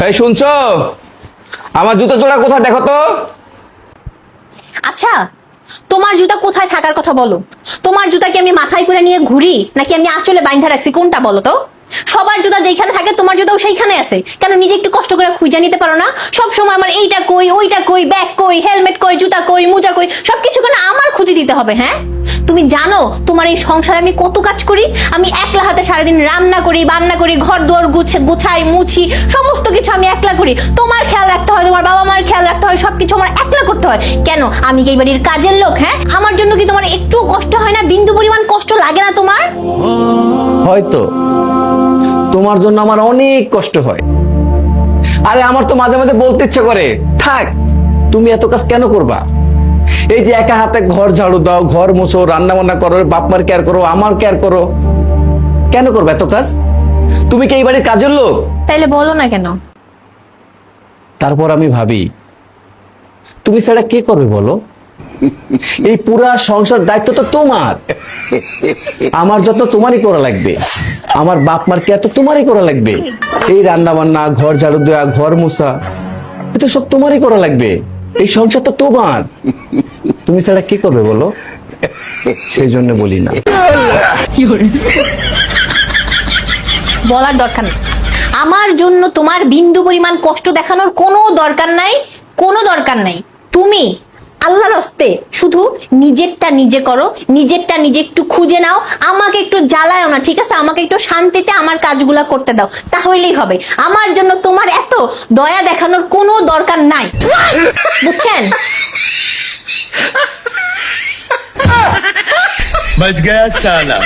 এই শুনছো, আমার জুতো জোড়া কোথায় দেখো তো। আচ্ছা, তোমার জুতা কোথায় থাকার কথা বলো। তোমার জুতা কি আমি মাথায় করে নিয়ে ঘুরি নাকি আমি আঁচলে বাইন্ধা রাখছি, কোনটা বলো তো। সবার জুতা যেখানে থাকে তোমার জুতাও সেইখানে আছে, কেন নিজে একটু কষ্ট করে খুঁজে নিতে পারো না। সব সময় আমার এইটা কই, ওইটা কই, ব্যাগ কই, হেলমেট কই, জুতা কই, মোজা কই, সবকিছু কেন আমার খুঁজে দিতে হবে। হ্যাঁ, তুমি জানো তোমার এই সংসারে আমি কত কাজ করি। আমি একলা হাতে সারাদিন রান্না করি, বান্না করি, ঘর দুয়ার গুছাই, মুছি, সমস্ত কিছু আমি একলা করি। তোমার খেয়াল রাখতে হয়, তোমার বাবা মার খেয়াল রাখতে হয়, সবকিছু আমার একলা করতে হয়। কেন, আমি কি এই বাড়ির কাজের লোক? হ্যাঁ, আমার জন্য কি তোমার একটু কষ্ট হয় না? বিন্দু পরিমাণ কষ্ট লাগে না তোমার? হয়তো তোমার জন্য আমার অনেক কষ্ট হয়। আরে আমার তো মাঝে মাঝে বলতে ইচ্ছে করে, থাক, তুমি এত কাজ কেন করবা। এই যে একা হাতে ঘর ঝাড়ু দাও, ঘর মোছো, রান্না বান্না করো, বাপ মার কেয়ার করো, আমার কেয়ার করো, কেন করবে এত কাজ? তুমি কি এই বাড়ির কাজের লোক? তাইলে বলো না কেন। তারপর আমি ভাবি, তুমি ছাড়া কে করবে বলো। এই পুরা সংসার দায়িত্ব তো তোমার। আমার যত তোমারই করা লাগবে, আমার বাপ মার কেয়ার তো তোমারই করা লাগবে। এই রান্না বান্না, ঘর ঝাড়ু দেওয়া, ঘর মোছা, এটা সব তোমারই করা লাগবে। এই সংসার তো তোমার, তুমি ছাড়া কে করবে বলো। সেই জন্য বলি না। বলার দরকার নেই, আমার জন্য তোমার বিন্দু পরিমাণ কষ্ট দেখানোর কোনো দরকার নাই, কোনো দরকার নাই। তুমি আল্লাহর হস্তে শুধু নিজেরটা নিজে করো, নিজেরটা নিজে একটু খুঁজে নাও, আমাকে একটু জ্বালায়ও না, ঠিক আছে? আমাকে একটু শান্তিতে আমার কাজগুলা করতে দাও, তাহলেই হবে। আমার জন্য তোমার এত দয়া দেখানোর কোনো দরকার নাই, বুঝছেন? बच गया साला।